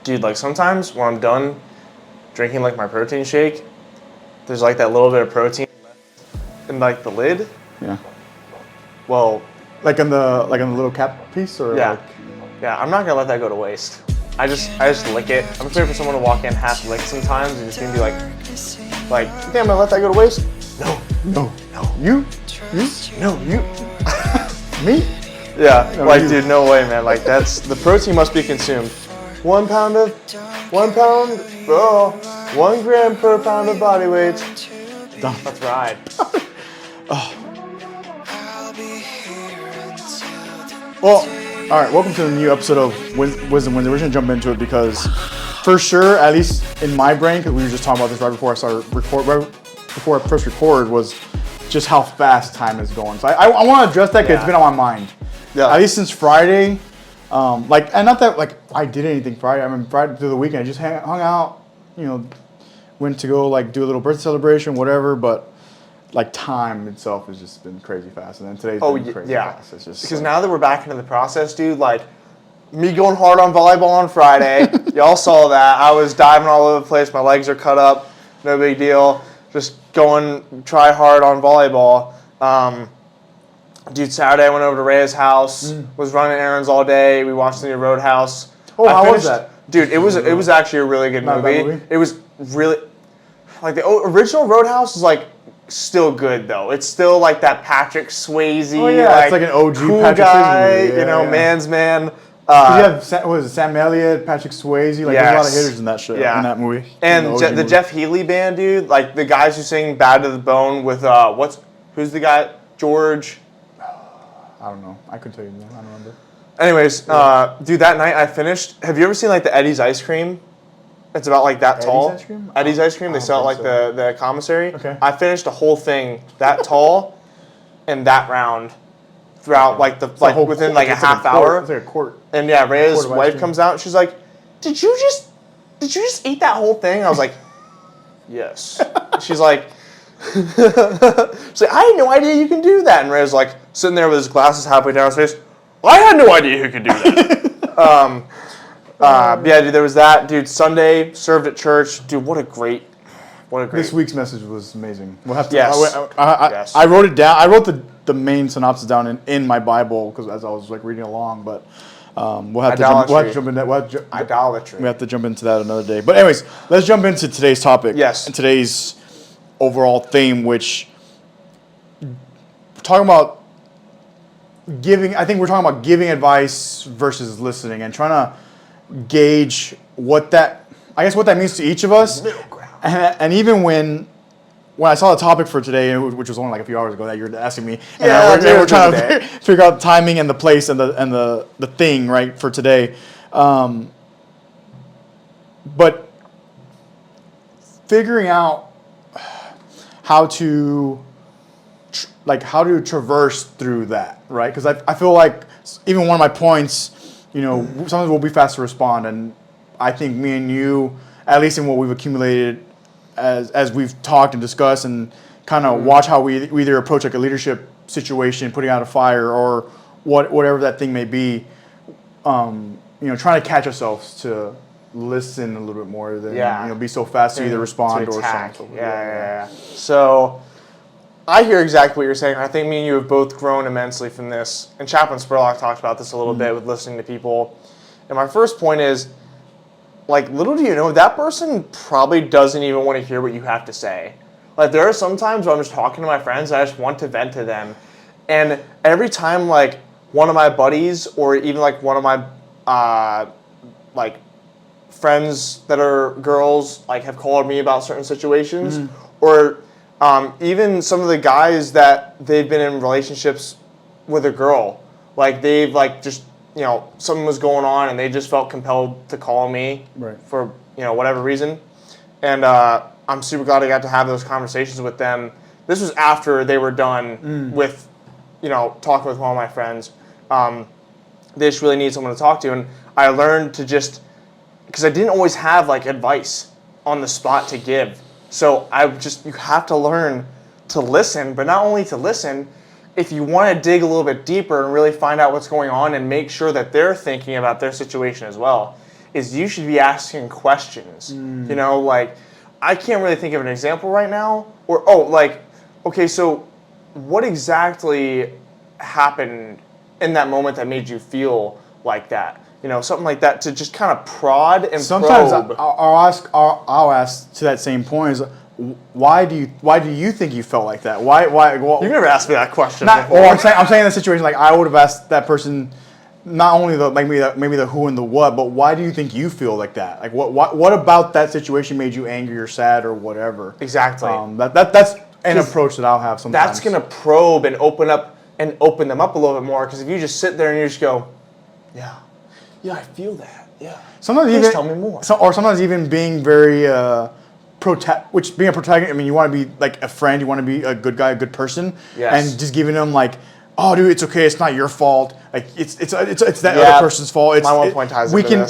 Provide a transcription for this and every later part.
Dude, like sometimes when I'm done drinking like my protein shake, there's like that little bit of protein in like the lid. Yeah. Well, Like in the little cap piece, or yeah, like. yeah. I'm not gonna let that go to waste. I just lick it. I'm afraid for someone to walk in half licked sometimes and just gonna be like, you think I'm gonna let that go to waste? No. You? No, you. Me? Yeah, No, like you. dude, no way, man. Like that's the protein must be consumed. 1 pound, 1 gram per pound of body weight. That's right. Well, all right. Welcome to the new episode of Wisdom Wins. We're just gonna jump into it because, for sure, at least in my brain, because we were just talking about this right before I started right before I pressed record, was just how fast time is going. So I want to address that because it's been on my mind. Yeah. At least since Friday. And not that like I did anything Friday. I mean, Friday through the weekend, I just hung out. Went to go like do a little birthday celebration, whatever. But like time itself has just been crazy fast, and then today's been crazy fast. It's just because now that we're back into the process, dude, like me going hard on volleyball on Friday, y'all saw that. I was diving all over the place. My legs are cut up, no big deal. Just try hard on volleyball. Dude, Saturday I went over to Rhea's house, was running errands all day. We watched the new Roadhouse. Oh, how was that? Dude, it was actually a really good Not a bad movie. It was really, like the original Roadhouse is like still good though. It's still like that Patrick Swayze. Oh yeah, it's like an OG cool Patrick guy, Swayze movie. Yeah, man's man. You have Sam Elliott, Patrick Swayze, like there's a lot of hitters in that show, in that movie. And the movie. Jeff Healey band, dude, like the guys who sing "Bad to the Bone" with who's the guy? George. I don't know. I could tell you. I don't remember. Anyways, dude, that night I finished. Have you ever seen like the Eddie's ice cream? It's about like that tall. Eddie's ice cream? Eddie's ice cream. They sell it like the commissary. Okay. I finished the whole thing that tall, and that round, throughout within like a half hour. It's like a quart. And yeah, Rhea's wife cream. comes out and she's like, Did you just eat that whole thing? I was like, yes. She's like, I had no idea you can do that. And Rhea's like sitting there with his glasses halfway down his face. I had no idea you could do that. Yeah, dude, there was that. Dude, Sunday served at church. Dude, what a great. This week's message was amazing. We'll have to. Yes. Yes. I wrote it down. I wrote the main synopsis down in my Bible because as I was like reading along, but we'll have to jump into that. Idolatry. We have to jump into that another day. But anyways, let's jump into today's topic. Yes. And today's overall theme, which we're talking about giving. I think we're talking about giving advice versus listening and trying to gauge what that means to each of us. And even when I saw the topic for today, which was only like a few hours ago that you were asking me, and we're trying to figure out the timing and the place and the thing right for today, but figuring out how to traverse through that, right? Because I feel like even one of my points, sometimes we'll be fast to respond, and I think me and you, at least in what we've accumulated as we've talked and discussed and kind of watch how we either approach like a leadership situation, putting out a fire, or whatever that thing may be, trying to catch ourselves to listen a little bit more than be so fast to either respond or something. Yeah. So I hear exactly what you're saying. I think me and you have both grown immensely from this. And Chaplain Spurlock talked about this a little bit with listening to people. And my first point is, like, little do you know, that person probably doesn't even want to hear what you have to say. Like, there are some times where I'm just talking to my friends and I just want to vent to them. And every time, like, one of my buddies or even, like, one of my, friends that are girls, like, have called me about certain situations, or even some of the guys that they've been in relationships with a girl, like, they've, like, just, something was going on and they just felt compelled to call me for, whatever reason. And I'm super glad I got to have those conversations with them. This was after they were done with, talking with one of my friends. They just really need someone to talk to. And I learned to just, because I didn't always have, like, advice on the spot to give. So you have to learn to listen, but not only to listen, if you want to dig a little bit deeper and really find out what's going on and make sure that they're thinking about their situation as well. is you should be asking questions. You know, like, I can't really think of an example right now. Or, okay, so what exactly happened in that moment that made you feel like that? You know, something like that, to just kind of prod and Sometimes probe. I'll ask to that same point is, why do you think you felt like that? Why? Well, You never asked me that question. not, before. or I'm saying in the situation, like, I would have asked that person not only the maybe the who and the what, but why do you think you feel like that? Like, what about that situation made you angry or sad or whatever? Exactly. That's an approach that I'll have sometimes. That's gonna probe and open them up a little bit more. Because if you just sit there and you just go, yeah, I feel that. Yeah. Sometimes Please even tell me more. or sometimes even being very being a protagonist. I mean, you want to be like a friend. You want to be a good guy, a good person, Yes. and just giving them like, oh, dude, it's okay. It's not your fault. Like, it's that Yeah, other person's fault. It's my one point ties we into can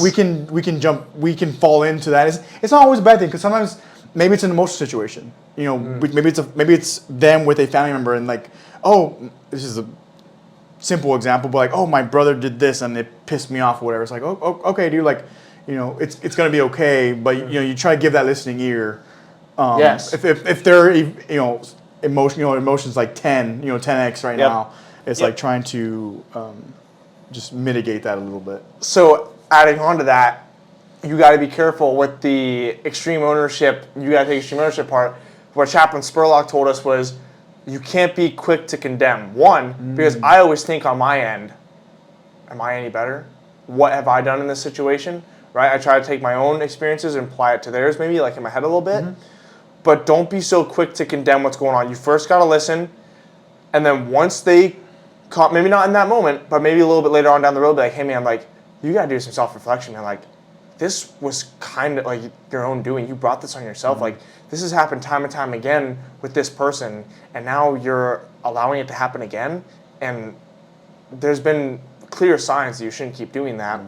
this. we can jump. We can fall into that. It's not always a bad thing, because sometimes maybe it's an emotional situation. You know, maybe it's them with a family member, and like, oh, this is a simple example, but like, oh, my brother did this and it pissed me off or whatever. It's like, oh, okay, dude, like, you know, it's gonna be okay, but you know, you try to give that listening ear. Yes. If they're, you know, emotions like 10x right Yep. now, it's like trying to just mitigate that a little bit. So adding on to that, you got to be careful with the extreme ownership. You got to take extreme ownership part. What Chaplain Spurlock told us was, you can't be quick to condemn. One, because I always think on my end, am I any better? What have I done in this situation? Right? I try to take my own experiences and apply it to theirs, maybe like in my head a little bit. But don't be so quick to condemn what's going on. You first got to listen, and then once they, maybe not in that moment, but maybe a little bit later on down the road, be like, hey man, like, you got to do some self-reflection, man. Like, this was kind of like your own doing. You brought this on yourself. Like, this has happened time and time again with this person, and now you're allowing it to happen again. And there's been clear signs that you shouldn't keep doing that.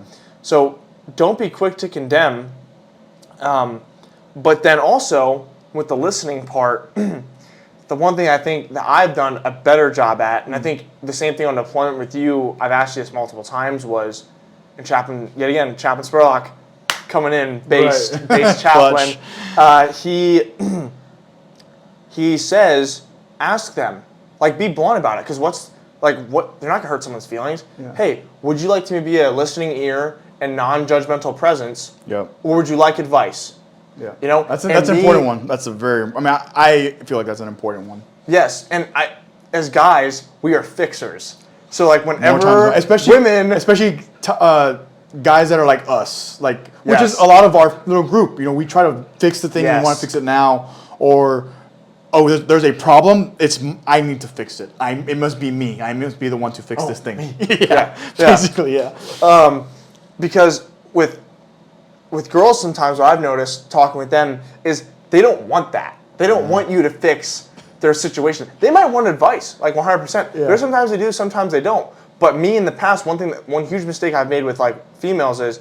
So don't be quick to condemn. But then also, with the listening part, the one thing I think that I've done a better job at, and I think the same thing on deployment with you, I've asked you this multiple times, was, and Chaplain Spurlock, coming in, base chaplain. He says, ask them, like, be blunt about it, because they're not gonna hurt someone's feelings. Yeah. Hey, would you like to be a listening ear and non-judgmental presence? Yep. Or would you like advice? Yeah. You know, that's an important one. That's a very. I mean, I feel like that's an important one. Yes, and as guys, we are fixers. So like whenever especially guys that are like us, like, which is Yes. a lot of our little group. You know, we try to fix the thing and we want Yes. to fix it now, or there's a problem. I need to fix it. It must be me. I must be the one to fix this thing. Yeah. Basically, yeah. Because with girls sometimes what I've noticed talking with them is they don't want that. They don't want you to fix their situation. They might want advice, like 100%. Yeah. There's sometimes they do, sometimes they don't. But me in the past, one huge mistake I've made with like females is,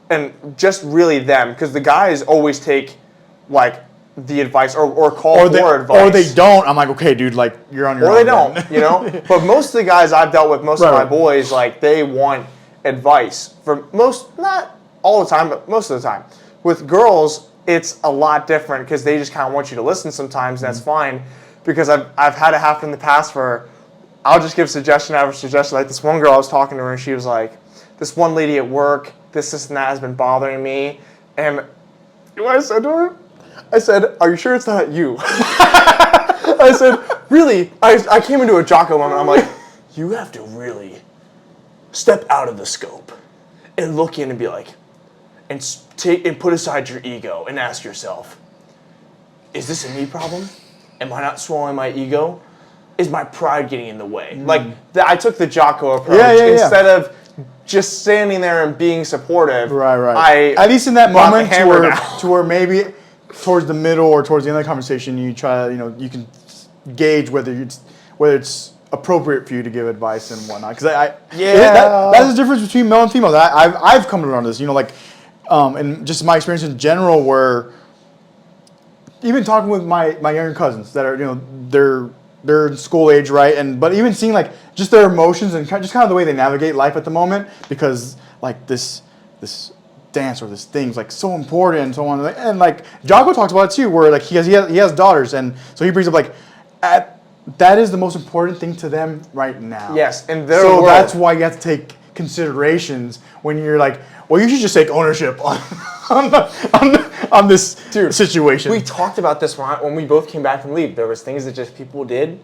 and just really them, because the guys always take like the advice or call for advice. Or they don't. I'm like, okay, dude, like, you're on your own. Or they don't, you know? But most of the guys I've dealt with, most of my boys, like, they want advice. For most, not all the time, but most of the time. With girls, it's a lot different because they just kind of want you to listen sometimes, and that's fine. Because I've had it happen in the past where I'll just give suggestion after suggestion. Like this one girl, I was talking to her, and she was like, this one lady at work, this and that has been bothering me. And you know what I said to her? I said, are you sure it's not you? I said, really? I came into a Jocko moment. I'm like, you have to really step out of the scope and look in and be like, and put aside your ego and ask yourself, is this a me problem? Am I not swallowing my ego? Is my pride getting in the way? Like, I took the Jocko approach instead of just standing there and being supportive. Right. At least in that moment to where maybe towards the middle or towards the end of the conversation, you try, you can gauge whether it's appropriate for you to give advice and whatnot. Because that is the difference between male and female. I've come around this, and just my experience in general, where even talking with my younger cousins that are, they're in school age, right? But even seeing like just their emotions and just kind of the way they navigate life at the moment, because like this this dance or this thing's like so important and so on. And like Jocko talks about it too, where like he has daughters, and so he brings up like that is the most important thing to them right now. Yes, and their so world. that's why you have to take considerations when you're like, well, you should just take ownership on this situation. We talked about this when we both came back from leave. There was things that just people did,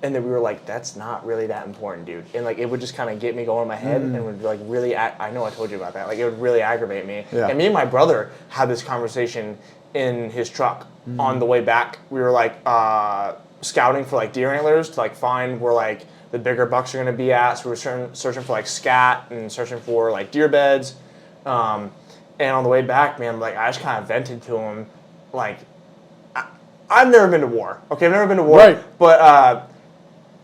and then we were like, that's not really that important, dude. And like it would just kind of get me going in my head, and would like really. I know I told you about that. Like it would really aggravate me. Yeah. And me and my brother had this conversation in his truck on the way back. We were like scouting for like deer antlers to like find where like the bigger bucks are going to be at. So we were searching for like scat and searching for like deer beds. And on the way back, man, like I just kind of vented to him, like I've never been to war. Okay, I've never been to war. Right. But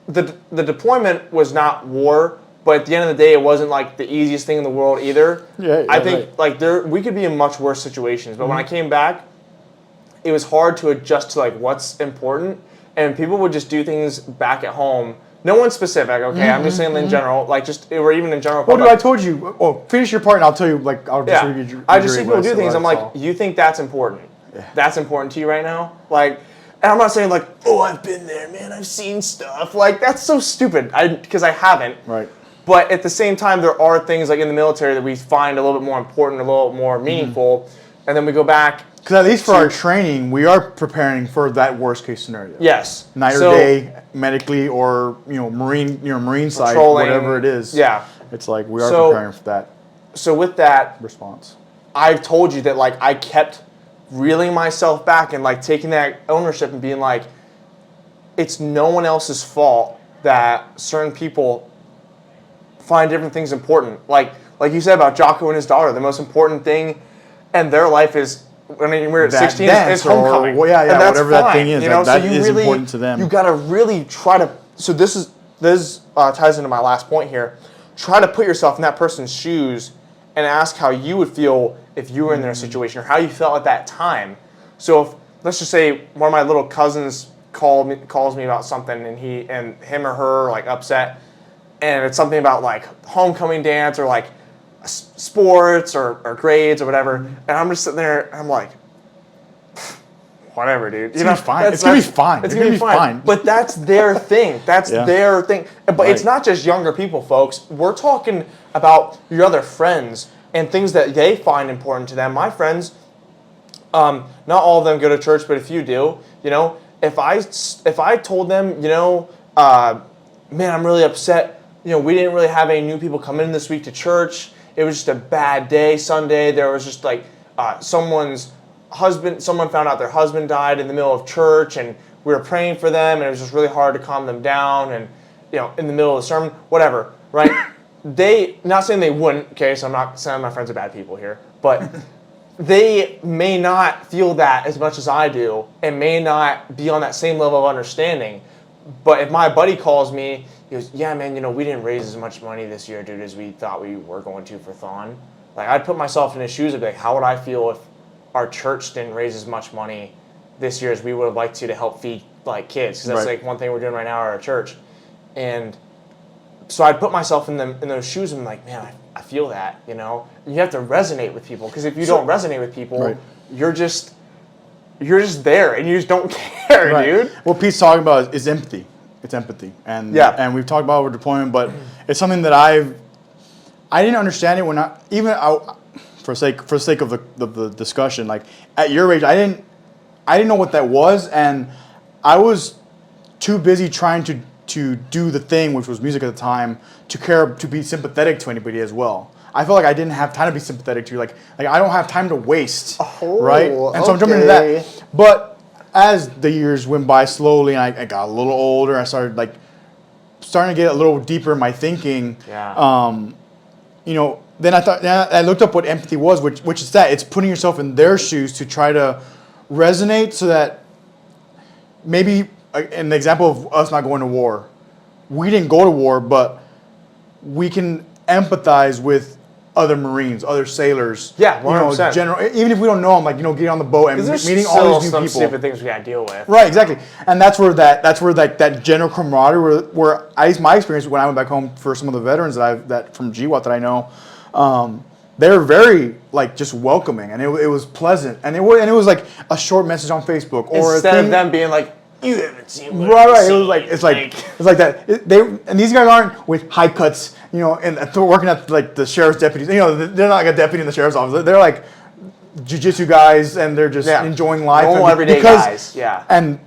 the deployment was not war. But at the end of the day, it wasn't like the easiest thing in the world either. Yeah, I think like we could be in much worse situations. But when I came back, it was hard to adjust to like what's important, and people would just do things back at home. No one specific, okay? I'm just saying in general, like just or even in general. Well, dude, I told you. Oh, finish your part, and I'll tell you. Like, I'll just read you. I just see people do things. I'm like, you think that's important? Yeah. That's important to you right now? Like, and I'm not saying like, oh, I've been there, man. I've seen stuff. Like, that's so stupid. Because I haven't. Right. But at the same time, there are things like in the military that we find a little bit more important, a little more meaningful, and then we go back. Because at least for our training, we are preparing for that worst case scenario. Yes. Night or day, medically, or marine side, whatever it is. Yeah. It's like we are preparing for that. So with that response, I've told you that like I kept reeling myself back and like taking that ownership and being like, it's no one else's fault that certain people find different things important. Like you said about Jocko and his daughter, the most important thing in their life is. I mean, we're at 16. It's homecoming. And that's whatever fine, that thing is. You know, that so is really, important to them. You got to really try to. So this ties into my last point here. Try to put yourself in that person's shoes and ask how you would feel if you were in their situation or how you felt at that time. So if, let's just say one of my little cousins calls me about something and him or her are like upset, and it's something about like homecoming dance or like sports or grades or whatever, and I'm just sitting there and I'm like, whatever, dude. It's gonna be fine. It's gonna be fine. It's gonna be fine. But that's their thing. That's their thing. But it's not just younger people, folks. We're talking about your other friends and things that they find important to them. My friends, not all of them go to church, but a few do. You know, if I told them, man, I'm really upset. You know, we didn't really have any new people come in this week to church. It was just a bad day, Sunday. There was just like someone found out their husband died in the middle of church, and we were praying for them, and it was just really hard to calm them down, and, you know, in the middle of the sermon, whatever, right? Not saying they wouldn't, okay, so I'm not saying my friends are bad people here, but they may not feel that as much as I do, and may not be on that same level of understanding. But if my buddy calls me, he goes, yeah, man, you know, we didn't raise as much money this year, dude, as we thought we were going to for Thon. Like, I'd put myself in his shoes and be like, how would I feel if our church didn't raise as much money this year as we would have liked to help feed, like, kids? Because that's, like, one thing we're doing right now at our church. And so I'd put myself in those shoes and be like, man, I feel that, you know? And you have to resonate with people, because if you don't resonate with people, you're just there, and you just don't care, dude. What Pete's talking about is empathy. It's empathy, and we've talked about over deployment, but it's something that I didn't understand it when for the sake of the discussion. Like at your age, I didn't know what that was, and I was too busy trying to do the thing, which was music at the time, to be sympathetic to anybody as well. I felt like I didn't have time to be sympathetic to you. Like I don't have time to waste, right? And so I'm jumping into that. But as the years went by slowly, and I got a little older, I started starting to get a little deeper in my thinking. Yeah. You know, then I looked up what empathy was, which is that it's putting yourself in their shoes to try to resonate, so that maybe an example of us not going to war, we didn't go to war, but we can empathize with other Marines, other sailors. Yeah, 100%. General, even if we don't know them, getting on the boat and meeting all these new people. Stupid things we gotta deal with. Right, exactly, and that's where that general camaraderie, where at least my experience when I went back home for some of the veterans that from GWAT that I know, they're very like just welcoming, and it was pleasant, and it was like a short message on Facebook or instead a thing, of them being like, you haven't seen what right, I've right. seen. It was like it's like that. And these guys aren't with high cuts, and working at like the sheriff's deputies. They're not like a deputy in the sheriff's office. They're like jiu-jitsu guys, and they're just enjoying life. Normal everyday guys. Yeah. And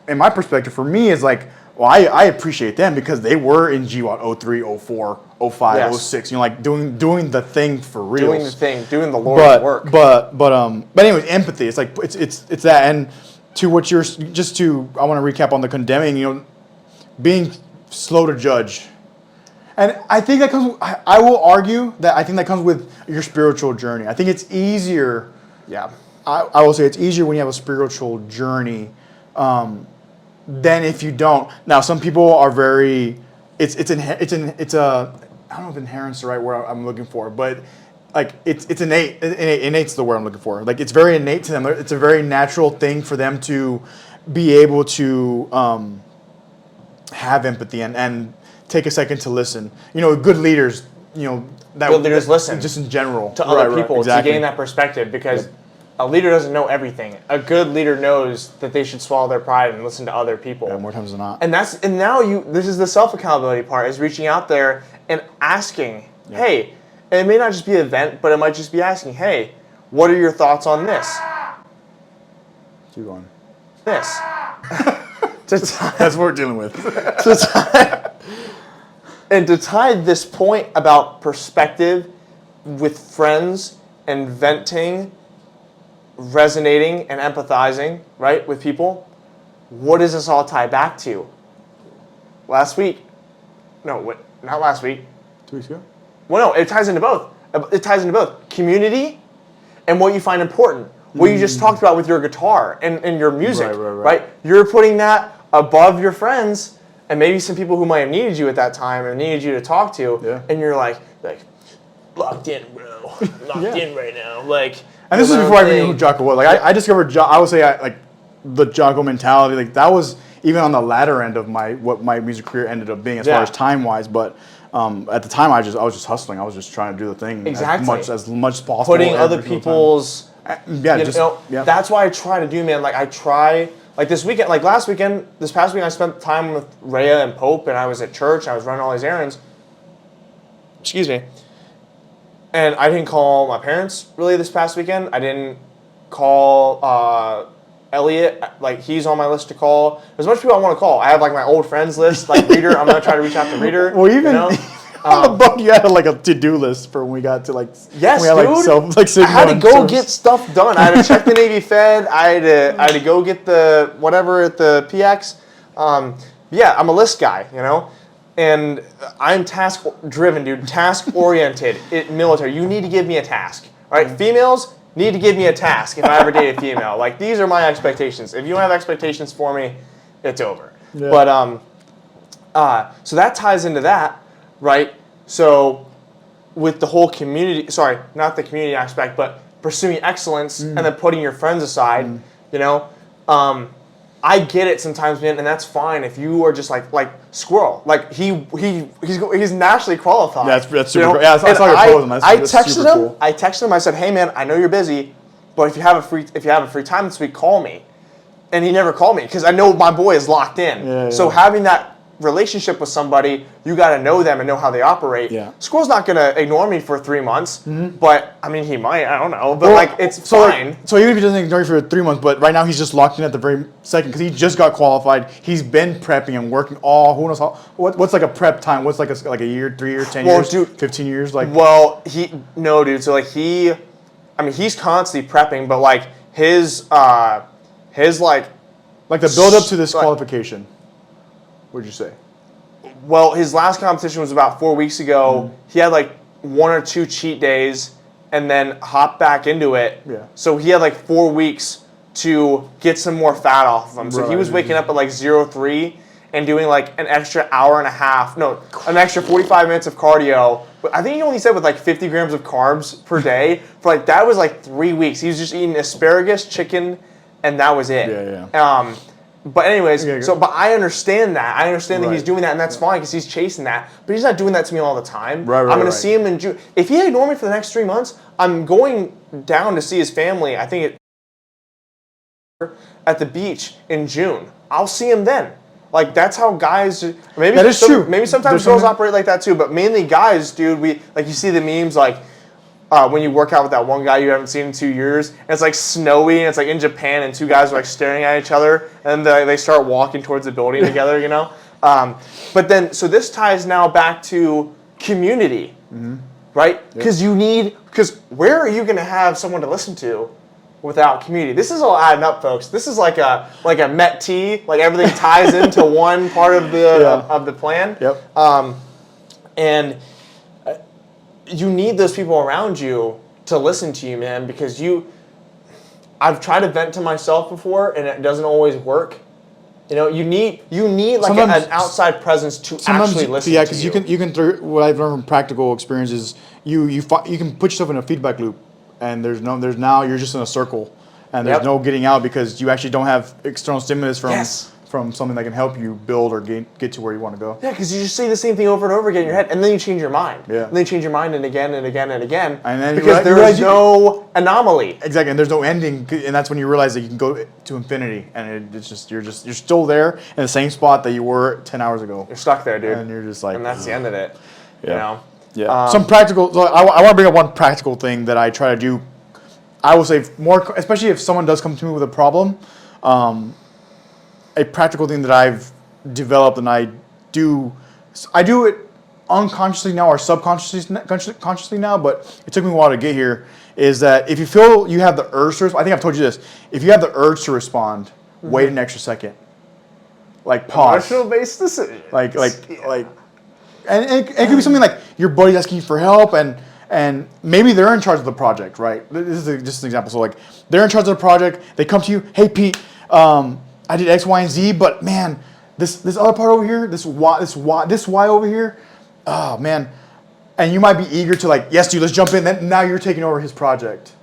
in my perspective, for me, is like, well, I appreciate them because they were in GWAT 03, 04, 05, 06. Like doing the thing for real. Doing the thing, doing the Lord's work. But anyways, empathy. It's like it's that. And to what I want to recap on the condemning. Being slow to judge. And I think that comes. I will argue that I think that comes with your spiritual journey. I think it's easier. Yeah. I will say it's easier when you have a spiritual journey. Than if you don't. Now, some people are very. It's a. I don't know if inherent's the right word I'm looking for, but like it's innate. Innate's the word I'm looking for. Like it's very innate to them. It's a very natural thing for them to be able to have empathy and take a second to listen. Good leaders. Good leaders listen just in general to other people exactly. to gain that perspective because. Yep. A leader doesn't know everything. A good leader knows that they should swallow their pride and listen to other people. Yeah, more times than not. And this is the self-accountability part, is reaching out there and asking, hey, and it may not just be an event, but it might just be asking, hey, what are your thoughts on this? Keep going. This. That's what we're dealing with. And to tie this point about perspective with friends and venting, resonating and empathizing, right, with people, what does this all tie back to? Not last week. 2 weeks ago? Well, no, it ties into both. It ties into both. Community and what you find important. What you just talked about with your guitar and your music, right? You're putting that above your friends and maybe some people who might have needed you at that time and needed you to talk to, and you're like locked in, bro. Locked in right now. And this is before I even knew who Jocko was. Like I discovered, I would say, the Jocko mentality. Like that was even on the latter end of what my music career ended up being as far as time wise. But at the time, I was just hustling. I was just trying to do the thing as much as possible. Putting other people's That's why I try to do, man. I try. This weekend, this past weekend, I spent time with Rhea and Pope, and I was at church. I was running all these errands. Excuse me. And I didn't call my parents really this past weekend. I didn't call Elliot. He's on my list to call. There's a bunch of people I want to call. I have my old friends list, Reader. I'm gonna try to reach out to Reader. Well, even on the book, you had a to-do list for when we got to Yes, we had, dude. I had to go get stuff done. I had to check the Navy Fed. I had to go get the whatever at the PX. I'm a list guy, And I'm task-driven, dude. Task-oriented. Military. You need to give me a task. All right? Females need to give me a task if I ever date a female. These are my expectations. If you don't have expectations for me, it's over. Yeah. But so that ties into that, right? So with the whole community, sorry, not the community aspect, but pursuing excellence and then putting your friends aside, I get it sometimes, man, and that's fine if you are just like Squirrel. He's naturally qualified. That's super cool. Yeah, that's I texted him. Cool. I texted him. I said, "Hey, man, I know you're busy, but if you have a free time this week, call me." And he never called me because I know my boy is locked in. Yeah. So having that relationship with somebody, you got to know them and know how they operate. Yeah. Squirrel's not going to ignore me for 3 months, but I mean, he might. I don't know, but it's fine. So even if he doesn't ignore you for 3 months, but right now he's just locked in at the very second because he just got qualified. He's been prepping and working who knows how. What's a prep time? What's a year, 3 years, 10 years, dude, 15 years? Dude. So he's constantly prepping, but his the build up to this qualification. What'd you say? Well, his last competition was about 4 weeks ago. He had 1 or 2 cheat days and then hopped back into it. Yeah. So he had 4 weeks to get some more fat off of him. So he was waking up at 0:03 and doing an extra hour and a half. No, an extra 45 minutes of cardio. But I think he only said with 50 grams of carbs per day. For that was 3 weeks. He was just eating asparagus, chicken, and that was it. Yeah. But anyways, Okay, but I understand that. I understand that Right. he's doing that, and that's fine because he's chasing that. But he's not doing that to me all the time. Right, I'm going right. to see him in June. If he ignored me for the next 3 months, I'm going down to see his family. I think at the beach in June. I'll see him then. Like that's how guys. Maybe that is true. Maybe sometimes girls operate like that too, but mainly guys, dude. You see the memes like. When you work out with that one guy you haven't seen in 2 years, and it's like snowy, and it's like in Japan, and two guys are like staring at each other, and they start walking towards the building together, you know? But then, so this ties now back to community, right? Because where are you going to have someone to listen to without community? This is all adding up, folks. This is like a Met T, like everything ties into one part of the plan. Yep. And you need those people around you to listen to you, man, because I've tried to vent to myself before and it doesn't always work. You know, you need like an outside presence to actually listen to you. Yeah, because you can through what I've learned from practical experiences, you can put yourself in a feedback loop, and there's now you're just in a circle, and there's no getting out because you actually don't have external stimulus from something that can help you build or get to where you want to go. Yeah, because you just say the same thing over and over again in your head, and then you change your mind. Yeah. And then you change your mind and again and again and again. And then because there is no anomaly. Exactly, and there's no ending, and that's when you realize that you can go to infinity, and it's just you're still there in the same spot that you were 10 hours ago. You're stuck there, dude. And you're just like, and that's the end of it. Yeah. You know. Yeah. Some practical. So I want to bring up one practical thing that I try to do. I will say more, especially if someone does come to me with a problem. A practical thing that I've developed, and I do it unconsciously now or subconsciously now, but it took me a while to get here, is that if you feel you have the urge to respond, I think I've told you this, if you have the urge to respond, wait an extra second. Like pause. Emotional-based decisions. And it could be something like your buddy's asking you for help, and maybe they're in charge of the project, right? This is just an example. So like they're in charge of the project, they come to you, hey Pete, I did X, Y, and Z, but man, this other part over here, this Y over here, oh man, and you might be eager to like, yes, dude, let's jump in. Then now you're taking over his project,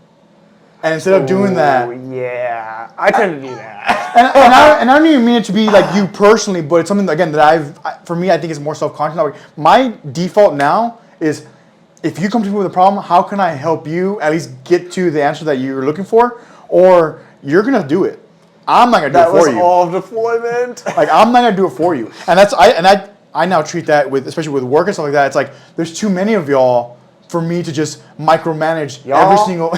and instead of doing that, yeah, I tend to do that. and I don't even mean it to be like you personally, but it's something again that for me, I think it's more self-conscious. Like, my default now is, if you come to me with a problem, how can I help you at least get to the answer that you're looking for, or you're gonna do it. I'm not gonna do it for you. That was all deployment. Like I'm not gonna do it for you, and I now treat that especially with work and stuff like that. It's like there's too many of y'all for me to just micromanage every single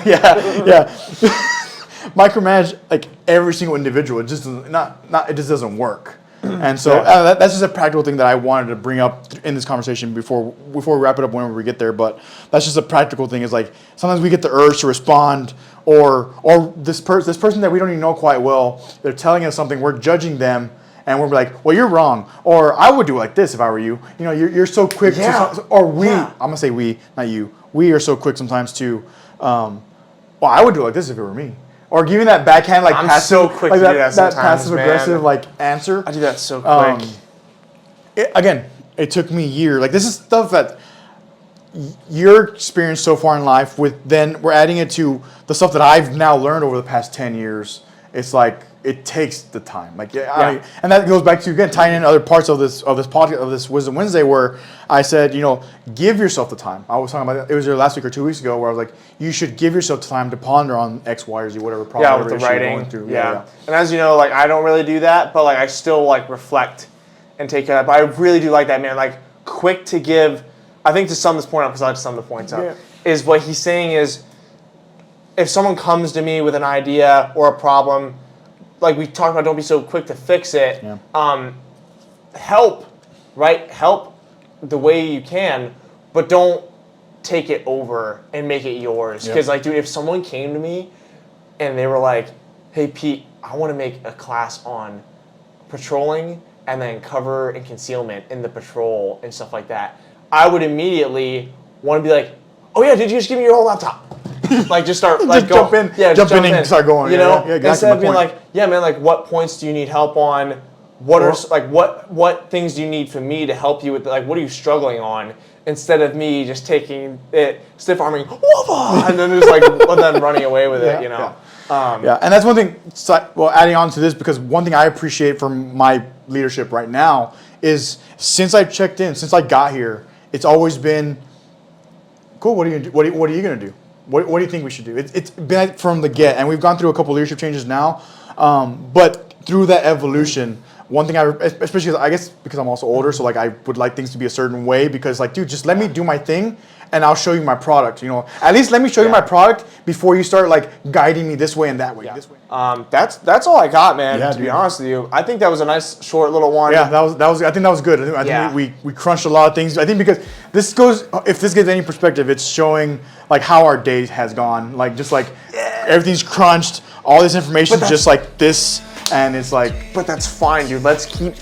micromanage like every single individual. It just it just doesn't work. And so that's just a practical thing that I wanted to bring up in this conversation before we wrap it up whenever we get there. But that's just a practical thing. Is like sometimes we get the urge to respond, or this person that we don't even know quite well, they're telling us something, we're judging them, and we're like, well, you're wrong, or I would do it like this if I were you. You know, you're so quick to, or we. I'm gonna say we, not you. We are so quick sometimes to, well, I would do it like this if it were me. Or giving that backhand, like, I'm passive, so quick like to do that sometimes, passive aggressive, man. like, answer. I do that so quick. It took me years. Like, this is stuff that your experience so far in life then we're adding it to the stuff that I've now learned over the past 10 years. It's like, it takes the time. Like, and that goes back to, again, tying in other parts of this podcast, of this Wisdom Wednesday, where I said, give yourself the time. I was talking about it was there last week or 2 weeks ago, where I was like, you should give yourself time to ponder on X, Y, or Z, whatever problem, with the issue writing. you're going through. Yeah. And as you know, like, I don't really do that, but like I still like reflect and take care of that. But I really do like that, man. Like, quick to give. I think to sum this point up, because I like to sum the points up, is what he's saying is, if someone comes to me with an idea or a problem, like we talked about, don't be so quick to fix it. Yeah. Help the way you can, but don't take it over and make it yours. Because like, dude, if someone came to me and they were like, hey Pete, I want to make a class on patrolling and then cover and concealment in the patrol and stuff like that, I would immediately want to be like, oh yeah, did you just give me your whole laptop? Like, just start, like, jump in and start going. You know, exactly. Instead of being like, yeah, man, like, what points do you need help on? What things do you need from me to help you with? Like, what are you struggling on? Instead of me just taking it, stiff arming, and then just like let them running away with it. You know. Yeah, and that's one thing. Well, adding on to this, because one thing I appreciate from my leadership right now is since I checked in, since I got here, it's always been cool. What are you gonna do? What are you gonna do? What do you think we should do? It's been from the get, and we've gone through a couple leadership changes now, but through that evolution. One thing especially I guess because I'm also older, so like I would like things to be a certain way because like, dude, just let me do my thing and I'll show you my product. You know, at least let me show you my product before you start like guiding me this way and that way. Yeah. This way. That's all I got, man. Yeah, to be dude. honest with you, I think that was a nice short little one. Yeah, that was. I think that was good. I think we crunched a lot of things. I think because this goes, if this gives any perspective, it's showing like how our day has gone. Like just like everything's crunched. All this information is just like this. And it's like, but that's fine, dude. Let's keep,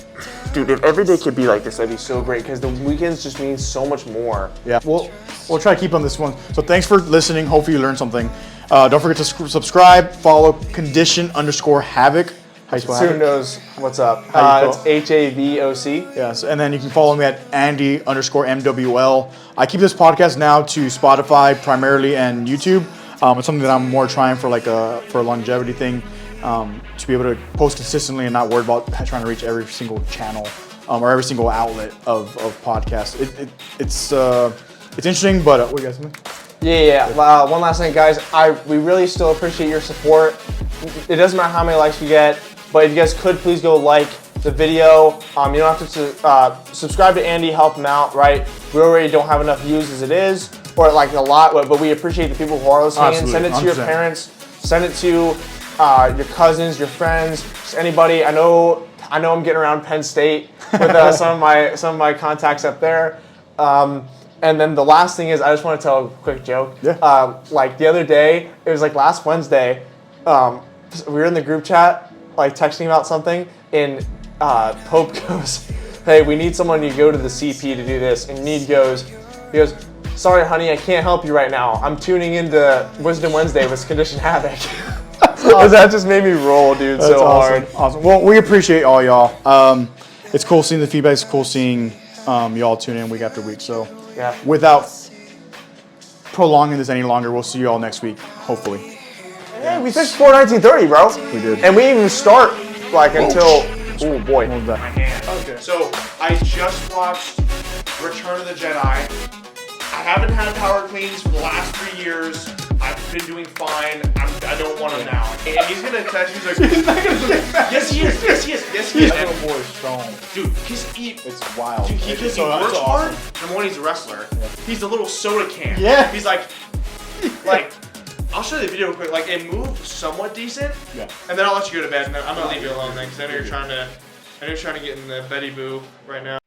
dude. If every day could be like this, that'd be so great. Because the weekends just mean so much more. Yeah, we'll try to keep on this one. So thanks for listening. Hopefully you learned something. Don't forget to subscribe. Follow condition_Havoc. How you spell Who Havoc? knows what's up? It's HAVOC. Yes, and then you can follow me at Andy_MWL. I keep this podcast now to Spotify primarily and YouTube. It's something that I'm more trying for like for a longevity thing. To be able to post consistently and not worry about trying to reach every single channel or every single outlet of podcasts. It's interesting, but what you guys think? Yeah. One last thing, guys. We really still appreciate your support. It doesn't matter how many likes we get, but if you guys could please go like the video. You don't have to subscribe to Andy, help him out, right? We already don't have enough views as it is, or like a lot, but we appreciate the people who are listening. Absolutely, Send it to 100%. your parents. Send it to your cousins, your friends, just anybody. I know I'm getting around Penn State with some of my contacts up there. And then the last thing is I just want to tell a quick joke. Yeah. Like the other day, it was like last Wednesday, we were in the group chat, like texting about something, and Pope goes, "Hey, we need someone to go to the CP to do this." And Need goes, "Sorry, honey, I can't help you right now. I'm tuning into Wisdom Wednesday with Condition Havoc." Awesome. That just made me roll, dude. That's so awesome. hard. Awesome. Well, we appreciate all y'all. It's cool seeing the feedback. It's cool seeing y'all tune in week after week. So yeah. Without prolonging this any longer, we'll see you all next week, hopefully. Hey, we finished 4:19:30, bro. We did. And we didn't even start like until. Oh boy. What was that? My hand. Okay. So I just watched Return of the Jedi. I haven't had power cleans for the last 3 years. I've been doing fine. I don't want them now. And he's gonna text. He's like, he's not gonna get back. Yes, he is. Yes, he is. Yes, he is. That little boy is strong. Dude, he It's wild. Dude, he works hard. Number one, he's a wrestler. He's a little soda can. Yeah. He's like, I'll show you the video quick. Like, it moved somewhat decent. Yeah. And then I'll let you go to bed. And then I'm gonna leave you alone then, because I know you're trying to get in the Betty Boo right now.